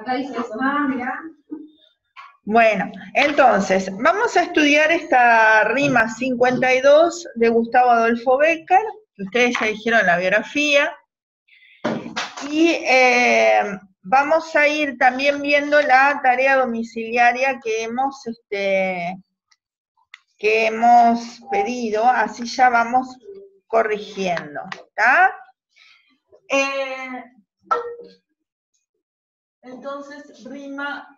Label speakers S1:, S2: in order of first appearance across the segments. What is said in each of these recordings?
S1: Acá dice eso. Ah, mirá.
S2: Bueno, entonces, vamos a estudiar esta rima 52 de Gustavo Adolfo Bécquer, que ustedes ya dijeron la biografía, y vamos a ir también viendo la tarea domiciliaria que hemos pedido, así ya vamos corrigiendo, ¿está? Entonces, rima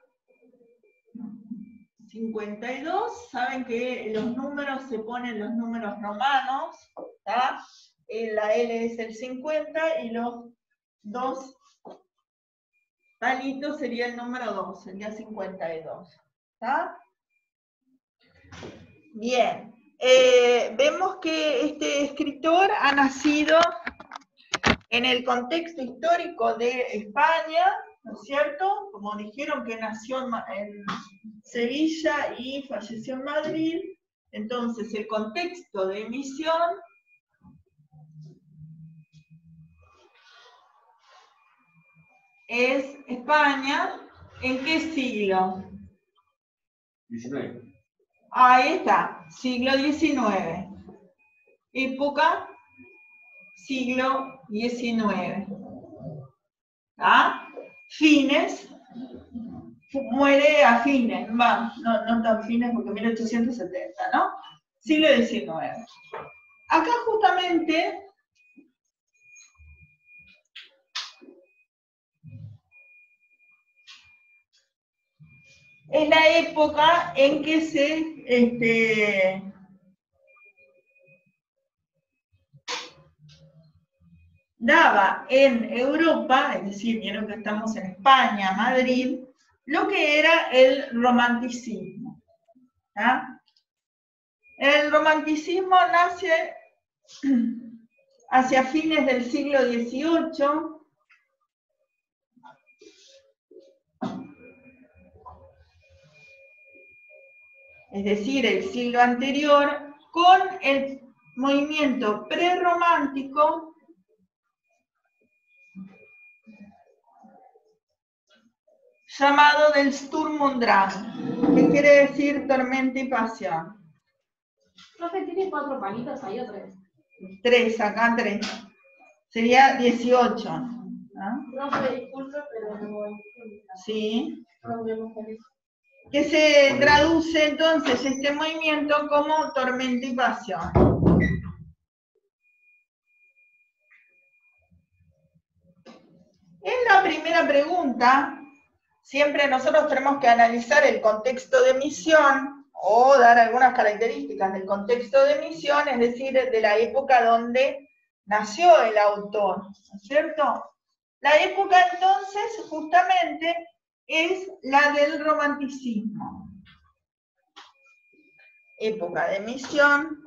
S2: 52, saben que los números se ponen los números romanos, ¿tá? La L es el 50 y los dos palitos sería el número 2, sería 52, ¿tá? Bien, vemos que este escritor ha nacido en el contexto histórico de España, ¿no es cierto? Como dijeron que nació en Sevilla y falleció en Madrid, entonces el contexto de emisión es España. ¿En qué siglo?
S3: 19.
S2: Ahí está, siglo XIX. Época, siglo XIX. ¿Ah? Fines, muere a fines, no tan fines porque 1870, ¿no? Siglo XIX. Acá justamente es la época en que se daba en Europa, es decir, vieron que estamos en España, Madrid, lo que era el romanticismo. ¿Ah? El romanticismo nace hacia fines del siglo XVIII, es decir, el siglo anterior, con el movimiento prerromántico llamado del Sturm und Drang, que quiere decir tormenta y pasión.
S1: Profe, ¿tiene 4 palitos ahí o 3?
S2: 3, acá 3. Sería 18. ¿No?
S1: Profe, disculpe, pero no voy.
S2: Sí.
S1: Problema con eso.
S2: Que se traduce entonces este movimiento como tormenta y pasión. En la primera pregunta, siempre nosotros tenemos que analizar el contexto de emisión o dar algunas características del contexto de emisión, es decir, de la época donde nació el autor, ¿no es cierto? La época entonces justamente es la del romanticismo. Época de emisión.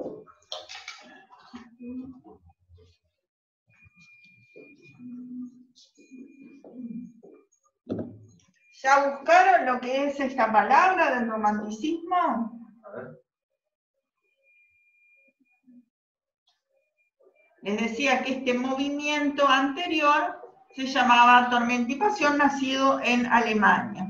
S2: ¿Ya buscaron lo que es esta palabra del romanticismo?
S3: A ver.
S2: Les decía que este movimiento anterior se llamaba Tormenta y Pasión, nacido en Alemania.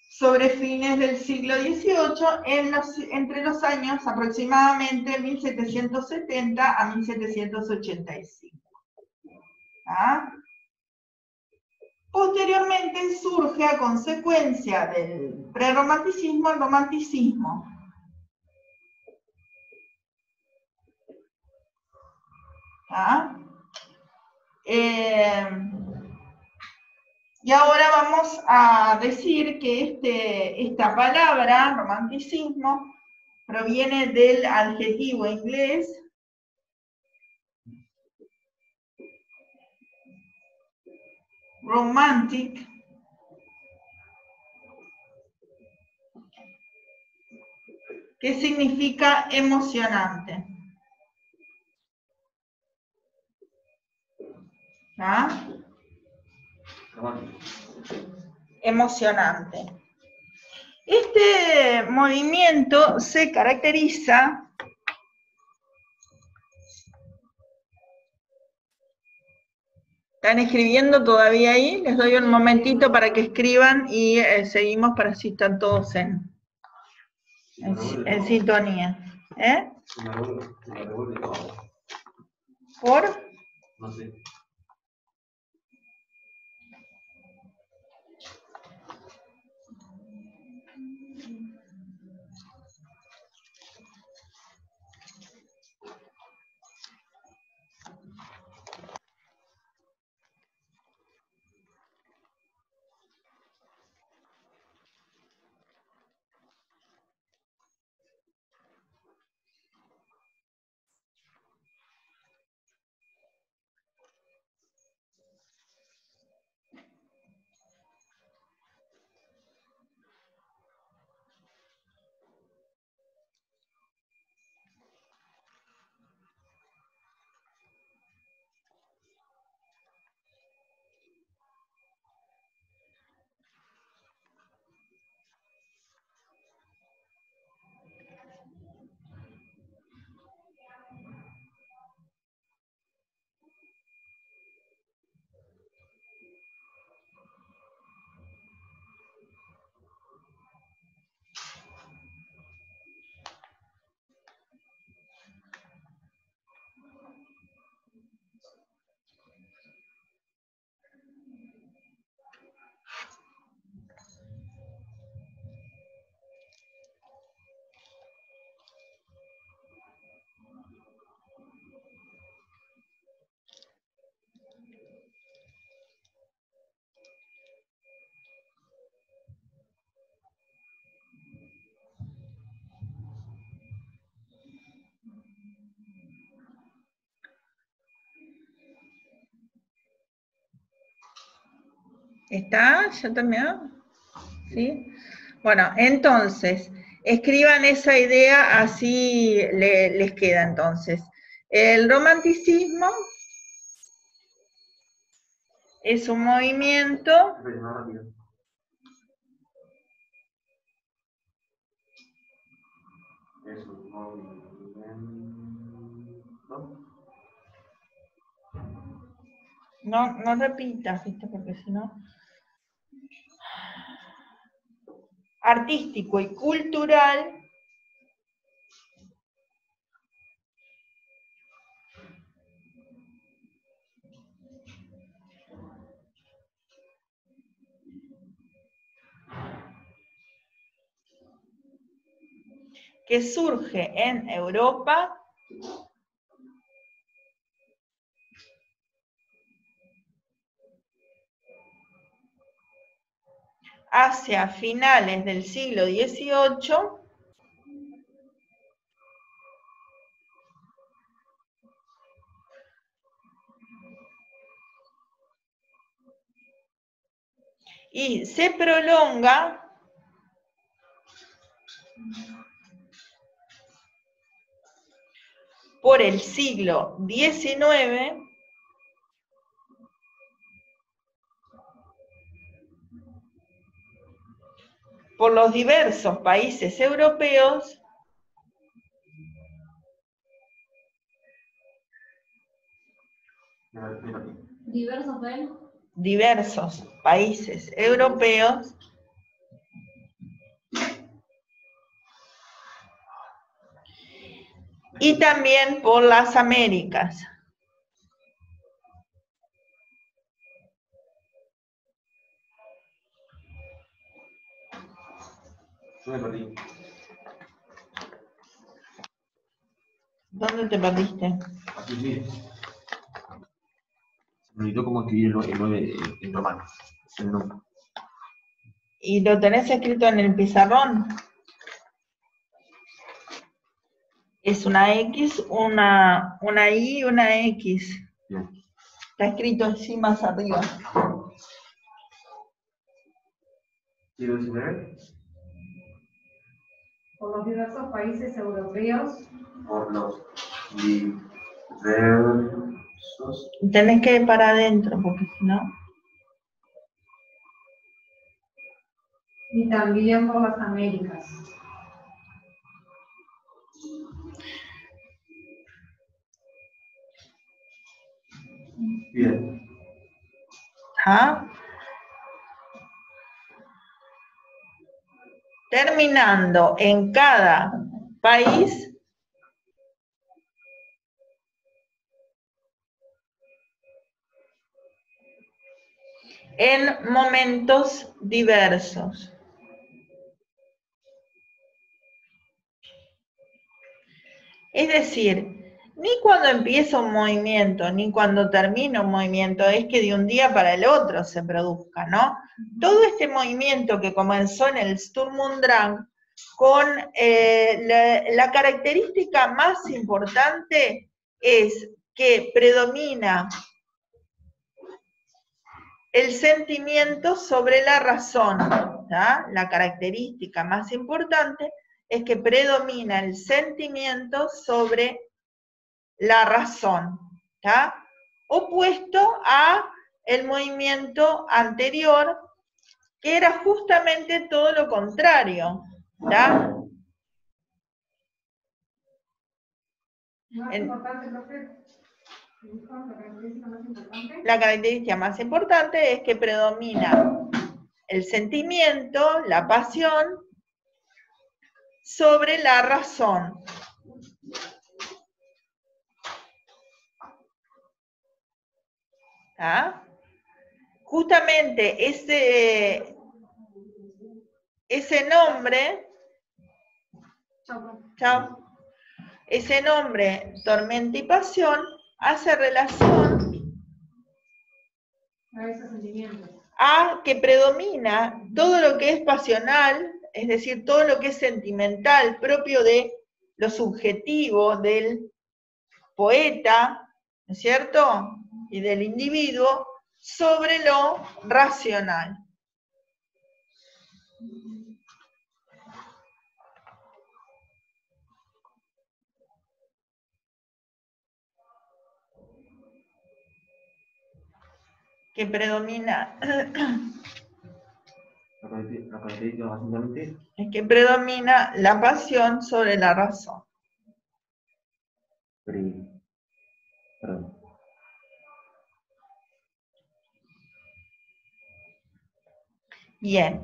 S2: Sobre fines del siglo XVIII, entre los años aproximadamente 1770 a 1785. ¿Ah? Posteriormente surge a consecuencia del prerromanticismo el romanticismo. ¿Ah? Y ahora vamos a decir que esta palabra, romanticismo, proviene del adjetivo inglés romantic, que significa emocionante. ¿Ah? Emocionante. Este movimiento se caracteriza ¿Están escribiendo todavía ahí? Les doy un momentito para que escriban y seguimos para así están todos en sintonía. ¿Eh?
S3: Se me revuelve todo.
S2: ¿Por?
S3: No sé.
S2: ¿Está? ¿Ya terminó? ¿Sí? Bueno, entonces, escriban esa idea, así les queda entonces. El romanticismo es un movimiento
S3: Es un movimiento.
S2: no repitas, ¿viste? Porque si no... artístico y cultural que surge en Europa hacia finales del siglo XVIII y se prolonga por el siglo XIX por los diversos países europeos
S1: Diversos de
S2: diversos países europeos y también por las Américas.
S3: Yo me perdí.
S2: ¿Dónde te perdiste?
S3: Aquí sí. Se me olvidó cómo escribir el 9 en romano. El nombre.
S2: ¿Y lo tenés escrito en el pizarrón? Es una X, una Y y una X.
S3: Bien.
S2: Está escrito así más arriba.
S3: ¿Siglo XIX?
S1: por los diversos países europeos.
S3: Por los diversos.
S2: Tenés que ir para adentro, porque si no...
S1: Y también por las Américas.
S3: Bien.
S2: ¿Ah? Terminando en cada país en momentos diversos. Es decir, ni cuando empieza un movimiento, ni cuando termina un movimiento, es que de un día para el otro se produzca, ¿no? Todo este movimiento que comenzó en el Sturm und Drang, con la característica más importante es que predomina el sentimiento sobre la razón, ¿tá? La característica más importante es que predomina el sentimiento sobre la razón, ¿tá? Opuesto a el movimiento anterior, que era justamente todo lo contrario, ¿tá? La característica más importante es que predomina el sentimiento, la pasión, sobre la razón. ¿Ah? Justamente ese nombre, ese nombre, tormenta y pasión, hace relación a que predomina todo lo que es pasional, es decir, todo lo que es sentimental, propio de lo subjetivo del poeta, ¿no es cierto?, y del individuo, sobre lo racional. Que predomina,
S3: La característica más importante.
S2: es que predomina la pasión sobre la razón.
S3: Perdón.
S2: Bien,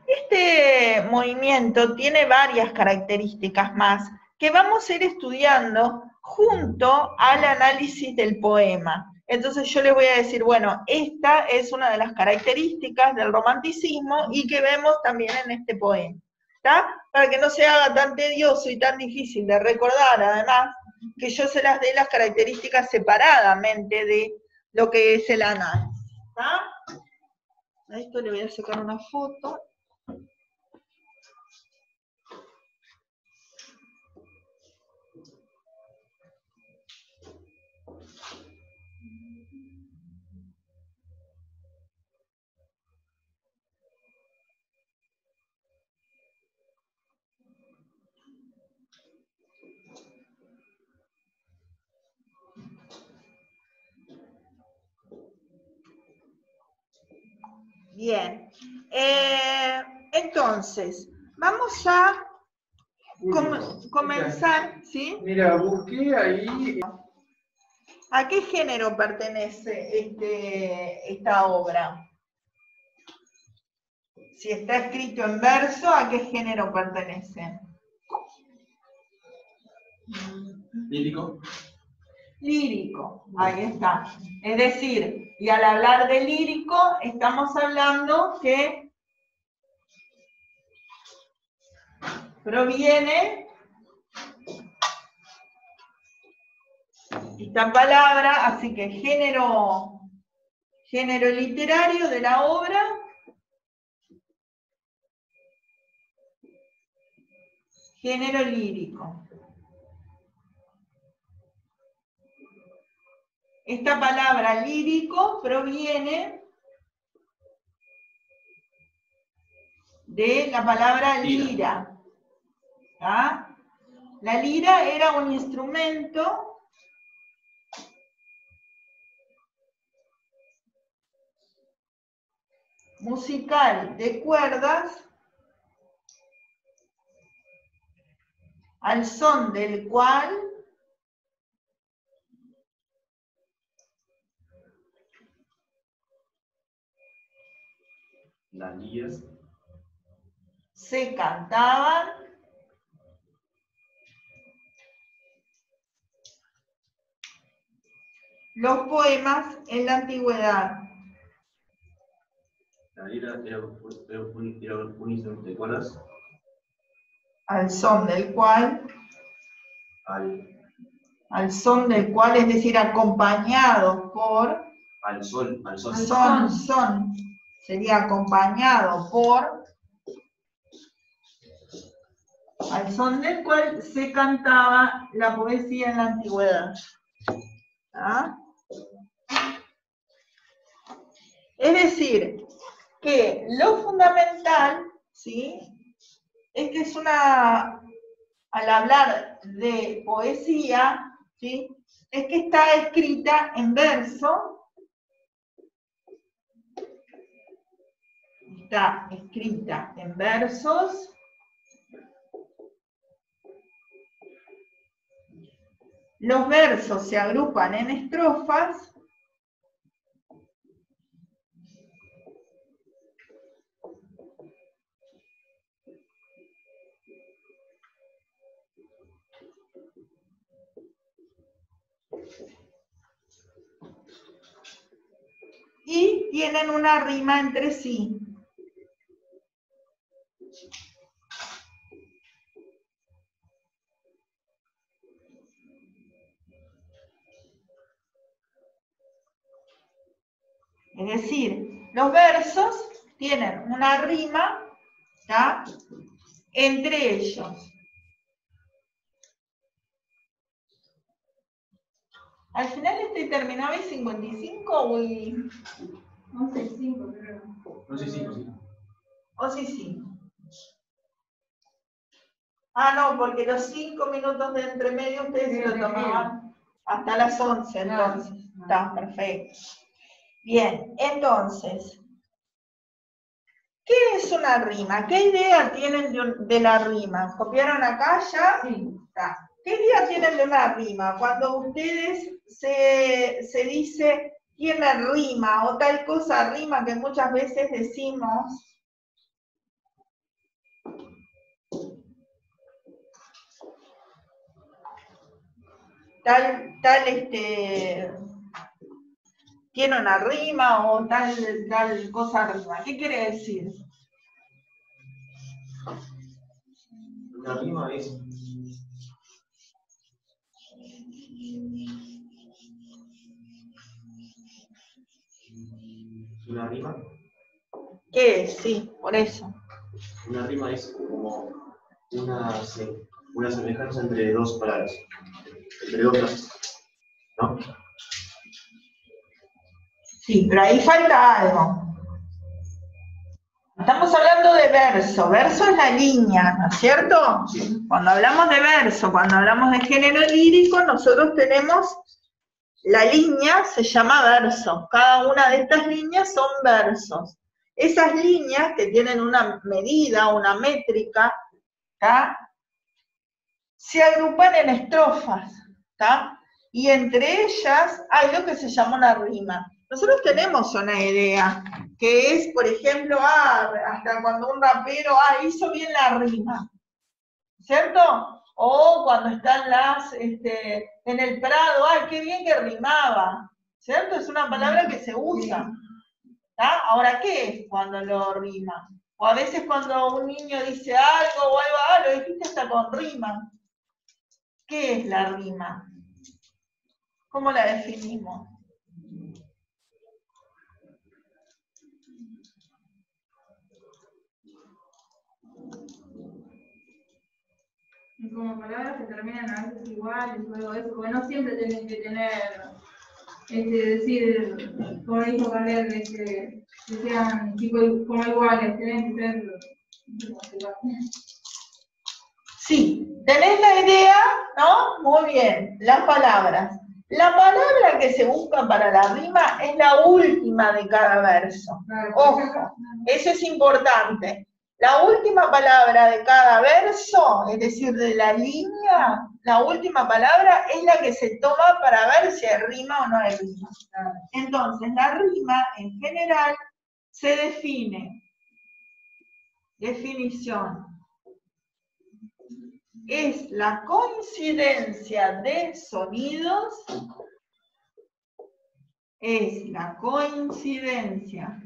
S2: este movimiento tiene varias características más que vamos a ir estudiando junto al análisis del poema. Entonces yo les voy a decir, bueno, esta es una de las características del romanticismo y que vemos también en este poema, ¿está? Para que no se haga tan tedioso y tan difícil de recordar, además, que yo se las dé las características separadamente de lo que es el análisis, ¿está? A esto le voy a sacar una foto. Bien, entonces, vamos a comenzar, ¿sí?
S4: Mira, busqué ahí.
S2: ¿A qué género pertenece esta obra? Si está escrito en verso, ¿a qué género pertenece?
S3: Lírico.
S2: Lírico, ahí está. Es decir, y al hablar de lírico, estamos hablando que proviene esta palabra, así que género literario de la obra, género lírico. Esta palabra lírico proviene de la palabra lira. ¿Ah? La lira era un instrumento musical de cuerdas al son del cual
S3: las lías
S2: se cantaban los poemas en la antigüedad.
S3: la lira era un instrumento de cuerdas
S2: Al son del cual, es decir, acompañado por,
S3: al sol,
S2: son, sería acompañado por, al son del cual se cantaba la poesía en la antigüedad. ¿Ah? Es decir, que lo fundamental, ¿sí?, es que al hablar de poesía, ¿sí?, es que está escrita en verso, está escrita en versos, los versos se agrupan en estrofas, y tienen una rima entre sí. Es decir, los versos tienen una rima, ¿ya?, entre ellos. Al final terminaba en 55 o y...
S1: 11:05 creo.
S3: No sé si, sí.
S2: O sí. Ah, no, porque los 5 minutos de entremedio ustedes se lo tomaban hasta las 11, entonces. Está perfecto. Bien, entonces, ¿qué es una rima? ¿Qué idea tienen de la rima? ¿Copiaron acá ya?
S1: Sí.
S2: Está. ¿Qué idea tienen de una rima? Cuando ustedes se dice tiene rima o tal cosa rima, que muchas veces decimos, tiene una rima o tal cosa rima. ¿Qué quiere decir?
S3: Una rima es una rima.
S2: ¿Qué es? Sí, por eso.
S3: Una rima es como una semejanza entre dos palabras, entre dos frases, ¿no?
S2: Sí, pero ahí falta algo. Estamos hablando de verso. Verso es la línea, ¿no es cierto?
S3: Sí.
S2: Cuando hablamos de verso, cuando hablamos de género lírico, nosotros tenemos la línea, se llama verso. Cada una de estas líneas son versos. Esas líneas que tienen una medida, una métrica, ¿tá?, se agrupan en estrofas, ¿tá?, y entre ellas hay lo que se llama una rima. Nosotros tenemos una idea, que es, por ejemplo, hasta cuando un rapero, hizo bien la rima, ¿cierto? O cuando están en el Prado, qué bien que rimaba, ¿cierto? Es una palabra que se usa, ¿tá? Ahora, ¿qué es cuando lo rima? O a veces cuando un niño dice algo o algo, lo dijiste hasta con rima. ¿Qué es la rima? ¿Cómo la definimos?
S1: Y como palabras que terminan a veces iguales o algo de eso, porque no siempre tienen que tener, decir, como dijo Galer, que sean tipo como iguales, tienen que ser iguales.
S2: Sí, tenés la idea, ¿no? Muy bien, las palabras. La palabra que se busca para la rima es la última de cada verso. Ojo, eso es importante. La última palabra de cada verso, es decir, de la línea, la última palabra es la que se toma para ver si hay rima o no hay rima. Entonces, la rima, en general, se define Definición. Es la coincidencia de sonidos. Es la coincidencia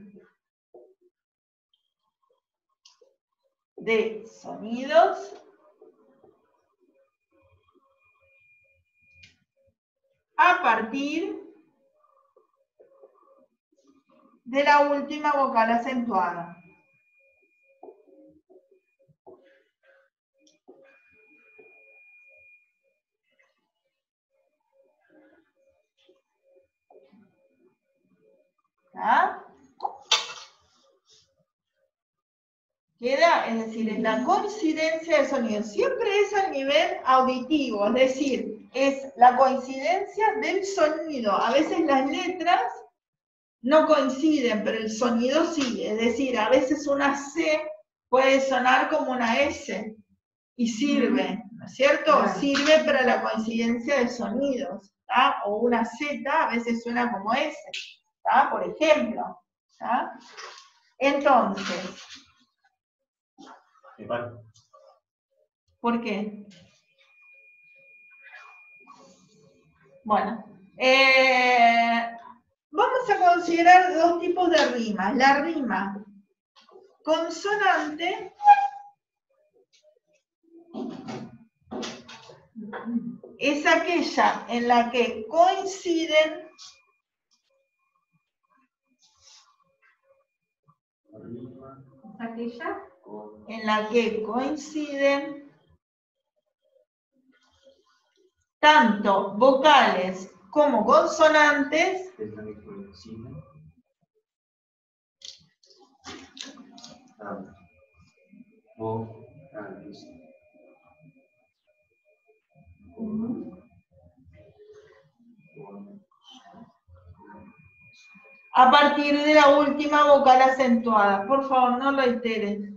S2: de sonidos a partir de la última vocal acentuada. ¿Ah? Queda, es decir, es la coincidencia de sonidos. Siempre es al nivel auditivo, es decir, es la coincidencia del sonido. A veces las letras no coinciden, pero el sonido sí. Es decir, a veces una C puede sonar como una S y sirve, ¿no es cierto?
S1: Claro.
S2: Sirve para la coincidencia de sonidos, ¿tá? O una Z a veces suena como S, ¿tá? Por ejemplo, ¿tá? Entonces, ¿por qué? Bueno, vamos a considerar dos tipos de rimas. La rima consonante es aquella en la que coinciden
S1: Aquella.
S2: Tanto vocales como consonantes a partir de la última vocal acentuada. Por favor, no lo alteres.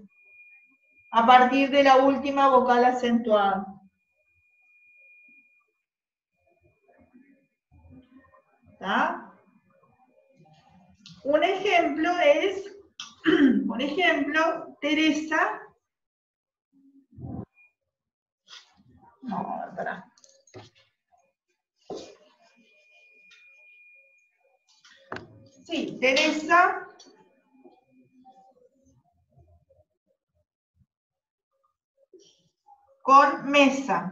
S2: A partir de la última vocal acentuada. ¿Está? Un ejemplo es, por ejemplo, Teresa. No, espera. Sí, Teresa con mesa.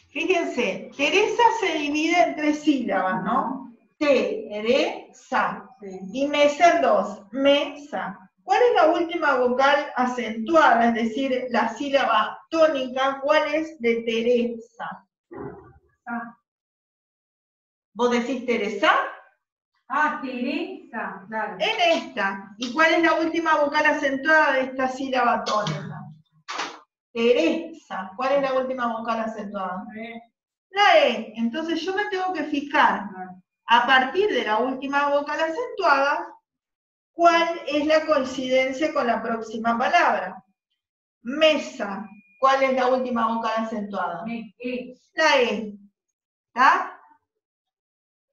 S2: Fíjense, Teresa se divide en 3 sílabas, ¿no? Teresa. Y mesa en 2. Mesa. ¿Cuál es la última vocal acentuada? Es decir, la sílaba tónica, ¿cuál es de Teresa? ¿Vos decís Teresa?
S1: Ah, Teresa, claro.
S2: En esta. ¿Y cuál es la última vocal acentuada de esta sílaba tónica? Teresa. ¿Cuál es la última vocal acentuada? La E. Entonces yo me tengo que fijar, a partir de la última vocal acentuada, ¿cuál es la coincidencia con la próxima palabra? Mesa. ¿Cuál es la última vocal acentuada? La E. ¿Está?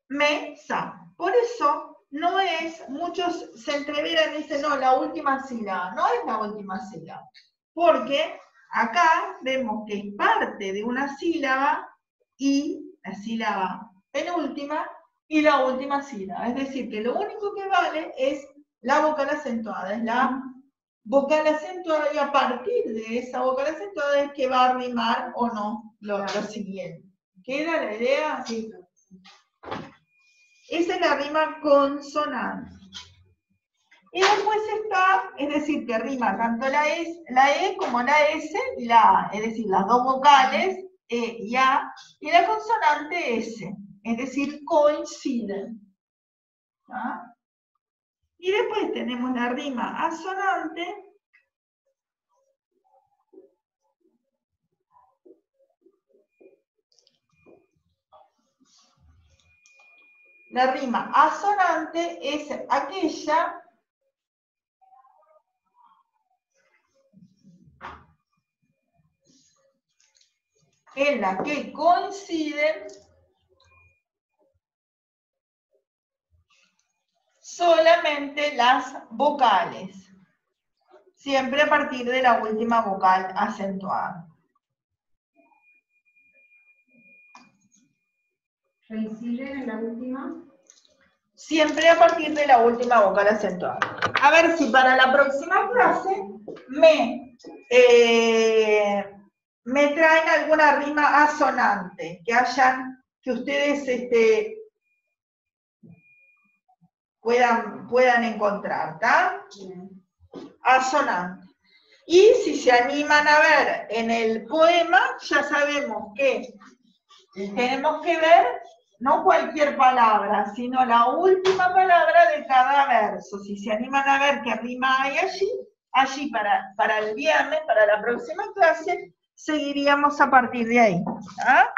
S2: Mesa. Por eso no es, muchos se entreveran y dicen, no, la última sílaba. No es la última sílaba. Porque acá vemos que es parte de una sílaba y la sílaba penúltima y la última sílaba. Es decir, que lo único que vale es la vocal acentuada, es la vocal acentuada y a partir de esa vocal acentuada es que va a rimar o no lo siguiente. ¿Queda la idea? Sí. Esa es la rima consonante. Y después está, es decir, que rima tanto la E como la S y la A, es decir, las dos vocales, E y A, y la consonante S, es decir, coinciden. ¿Ah? Y después tenemos la rima asonante, la rima asonante es aquella en la que coinciden solamente las vocales. siempre a partir de la última vocal acentuada.
S1: Reincidir en la última.
S2: Siempre a partir de la última vocal acentuada. A ver si para la próxima clase me traen alguna rima asonante, que ustedes puedan encontrar, ¿tá? Asonante. Y si se animan a ver en el poema, ya sabemos que tenemos que ver no cualquier palabra, sino la última palabra de cada verso. Si se animan a ver qué rima hay allí para el viernes, para la próxima clase, seguiríamos a partir de ahí. ¿Ah?